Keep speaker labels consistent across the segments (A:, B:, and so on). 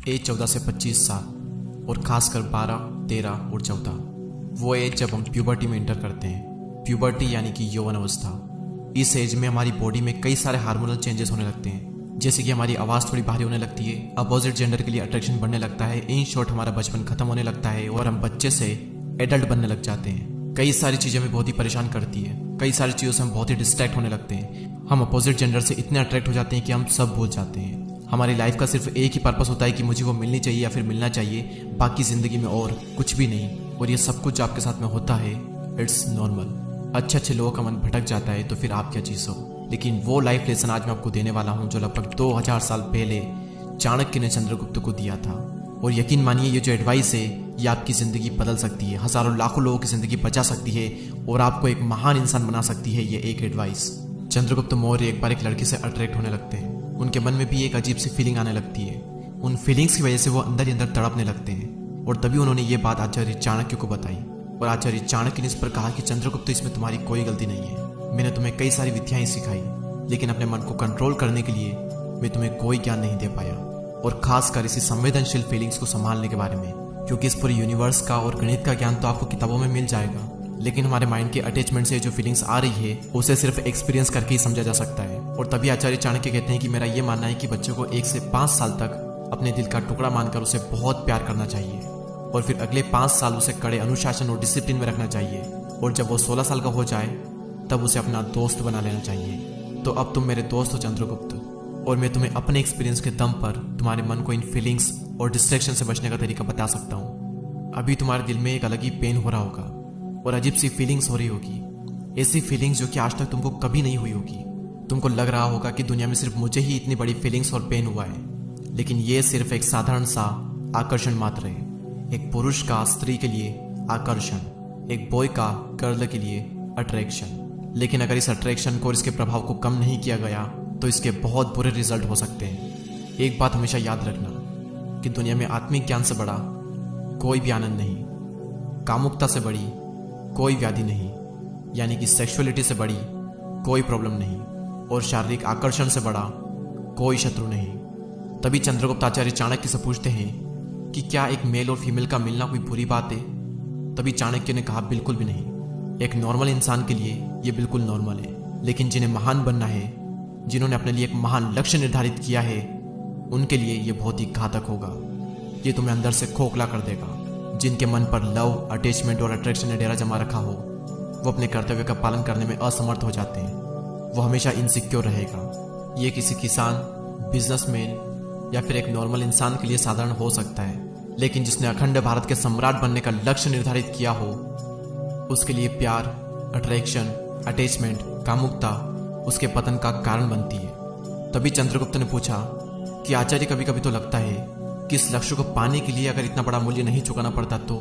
A: As 14 से 25 साल और खासकर 12, 13 और 14, वो एज जब हम प्यूबर्टी में इंटर करते हैं। प्यूबर्टी यानी कि यौवन अवस्था। इस एज में हमारी बॉडी में कई सारे हार्मोनल चेंजेस होने लगते हैं, जैसे कि हमारी आवाज़ थोड़ी भारी होने लगती है, अपोजिट जेंडर के लिए अट्रैक्शन बढ़ने लगता है। इन शॉर्ट हमारा बचपन खत्म होने लगता है और हम बच्चे से एडल्ट बनने लग जाते हैं। कई सारी चीज़ें हमें बहुत ही परेशान करती है, कई सारी चीज़ों से हम बहुत ही डिस्ट्रैक्ट होने लगते हैं। हम अपोजिट जेंडर से इतने अट्रैक्ट हो जाते हैं कि हम सब भूल जाते हैं। हमारी लाइफ का सिर्फ एक ही पर्पस होता है कि मुझे वो मिलनी चाहिए या फिर मिलना चाहिए, बाकी जिंदगी में और कुछ भी नहीं। और ये सब कुछ आपके साथ में होता है, इट्स नॉर्मल। अच्छे अच्छे लोगों का मन भटक जाता है तो फिर आप क्या चीज़ हो। लेकिन वो लाइफ लेसन आज मैं आपको देने वाला हूँ जो लगभग 2000 साल पहले चाणक्य ने चंद्रगुप्त को दिया था। और यकीन मानिए ये जो एडवाइस है ये आपकी ज़िंदगी बदल सकती है, हज़ारों लाखों लोगों की ज़िंदगी बचा सकती है और आपको एक महान इंसान बना सकती है ये एक एडवाइस। चंद्रगुप्त मौर्य एक बार एक लड़की से अट्रैक्ट होने लगते हैं। उनके मन में भी एक अजीब सी फीलिंग आने लगती है। उन फीलिंग्स की वजह से वो अंदर ही अंदर तड़पने लगते हैं। और तभी उन्होंने ये बात आचार्य चाणक्य को बताई और आचार्य चाणक्य ने इस पर कहा कि चंद्रगुप्त इसमें तुम्हारी कोई गलती नहीं है। मैंने तुम्हें कई सारी विद्याएं सिखाई, लेकिन अपने मन को कंट्रोल करने के लिए मैं तुम्हें कोई ज्ञान नहीं दे पाया, और खासकर इसी संवेदनशील फीलिंग्स को संभालने के बारे में। क्योंकि इस पूरे यूनिवर्स का और गणित का ज्ञान तो आपको किताबों में मिल जाएगा, लेकिन हमारे माइंड के अटैचमेंट से जो फीलिंग्स आ रही है उसे सिर्फ एक्सपीरियंस करके ही समझा जा सकता है। और तभी आचार्य चाणक्य कहते हैं कि मेरा ये मानना है कि बच्चों को 1 से 5 साल तक अपने दिल का टुकड़ा मानकर उसे बहुत प्यार करना चाहिए, और फिर अगले 5 साल उसे कड़े अनुशासन और डिसिप्लिन में रखना चाहिए। और जब वो 16 साल का हो जाए तब उसे अपना दोस्त बना लेना चाहिए। तो अब तुम मेरे दोस्त हो चंद्रगुप्त, और मैं तुम्हें अपने एक्सपीरियंस के दम पर तुम्हारे मन को इन फीलिंग्स और डिस्ट्रैक्शन से बचने का तरीका बता सकता हूँ। अभी तुम्हारे दिल में एक अलग ही पेन हो रहा होगा और अजीब सी फीलिंग्स हो रही होगी, ऐसी फीलिंग्स जो कि आज तक तुमको कभी नहीं हुई होगी। तुमको लग रहा होगा कि दुनिया में सिर्फ मुझे ही इतनी बड़ी फीलिंग्स और पेन हुआ है, लेकिन ये सिर्फ एक साधारण सा आकर्षण मात्र है। एक पुरुष का स्त्री के लिए आकर्षण, एक बॉय का गर्ल के लिए अट्रैक्शन। लेकिन अगर इस अट्रैक्शन को और इसके प्रभाव को कम नहीं किया गया तो इसके बहुत बुरे रिजल्ट हो सकते हैं। एक बात हमेशा याद रखना कि दुनिया में आत्मिक ज्ञान से बड़ा कोई भी आनंद नहीं, कामुकता से बड़ी कोई व्याधि नहीं, यानी कि सेक्सुअलिटी से बड़ी कोई प्रॉब्लम नहीं, और शारीरिक आकर्षण से बड़ा कोई शत्रु नहीं। तभी चंद्रगुप्त आचार्य चाणक्य से पूछते हैं कि क्या एक मेल और फीमेल का मिलना कोई बुरी बात है। तभी चाणक्य ने कहा बिल्कुल भी नहीं। एक नॉर्मल इंसान के लिए ये बिल्कुल नॉर्मल है, लेकिन जिन्हें महान बनना है, जिन्होंने अपने लिए एक महान लक्ष्य निर्धारित किया है, उनके लिए ये बहुत ही घातक होगा। ये तुम्हें अंदर से खोखला कर देगा। जिनके मन पर लव, अटैचमेंट और अट्रैक्शन ने डेरा जमा रखा हो, वो अपने कर्तव्य का पालन करने में असमर्थ हो जाते हैं। वो हमेशा इनसिक्योर रहेगा। ये किसी किसान, बिजनेसमैन या फिर एक नॉर्मल इंसान के लिए साधारण हो सकता है, लेकिन जिसने अखंड भारत के सम्राट बनने का लक्ष्य निर्धारित किया हो, उसके लिए प्यार, अट्रैक्शन, अटैचमेंट, कामुकता उसके पतन का कारण बनती है। तभी चंद्रगुप्त ने पूछा कि आचार्य कभी कभी तो लगता है कि इस लक्ष्य को पाने के लिए अगर इतना बड़ा मूल्य नहीं चुकाना पड़ता तो।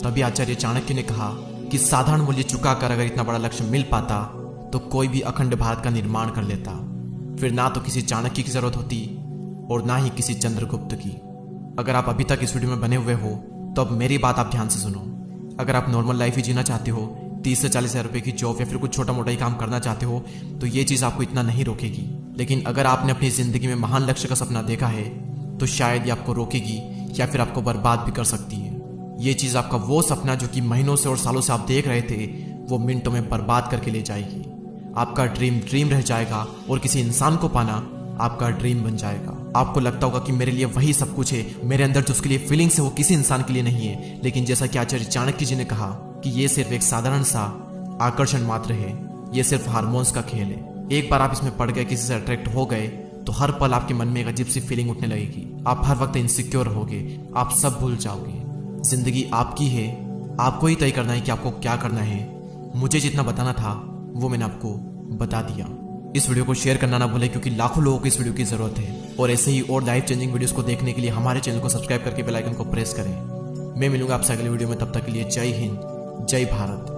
A: तभी आचार्य चाणक्य ने कहा कि साधारण मूल्य चुकाकर अगर इतना बड़ा लक्ष्य मिल पाता तो कोई भी अखंड भारत का निर्माण कर लेता। फिर ना तो किसी चाणक्य की जरूरत होती और ना ही किसी चंद्रगुप्त की। अगर आप अभी तक इस वीडियो में बने हुए हो तो अब मेरी बात आप ध्यान से सुनो। अगर आप नॉर्मल लाइफ ही जीना चाहते हो, 30 से 40 हज़ार रुपये की जॉब या फिर कुछ छोटा मोटा ही काम करना चाहते हो, तो ये चीज़ आपको इतना नहीं रोकेगी। लेकिन अगर आपने अपनी ज़िंदगी में महान लक्ष्य का सपना देखा है तो शायद ये आपको रोकेगी या फिर आपको बर्बाद भी कर सकती है। ये चीज़ आपका वो सपना जो कि महीनों से और सालों से आप देख रहे थे, वो मिनटों में बर्बाद करके ले जाएगी। आपका ड्रीम रह जाएगा और किसी इंसान को पाना आपका ड्रीम बन जाएगा। आपको लगता होगा कि मेरे लिए वही सब कुछ है, मेरे अंदर जो उसके लिए फीलिंग्स है वो किसी इंसान के लिए नहीं है। लेकिन जैसा कि आचार्य चाणक्य जी ने कहा कि ये सिर्फ एक साधारण सा आकर्षण मात्र है, ये सिर्फ हार्मोन्स का खेल है। एक बार आप इसमें पड़ गए, किसी से अट्रैक्ट हो गए, तो हर पल आपके मन में एक अजीब सी फीलिंग उठने लगेगी। आप हर वक्त इनसिक्योर होगे, आप सब भूल जाओगे। जिंदगी आपकी है, आपको ही तय करना है कि आपको क्या करना है। मुझे जितना बताना था वो मैंने आपको बता दिया। इस वीडियो को शेयर करना ना भूलें, क्योंकि लाखों लोगों को इस वीडियो की जरूरत है। और ऐसे ही और लाइफ चेंजिंग वीडियोस को देखने के लिए हमारे चैनल को सब्सक्राइब करके बेल आइकन को प्रेस करें। मैं मिलूंगा आपसे अगले वीडियो में, तब तक के लिए जय हिंद, जय भारत।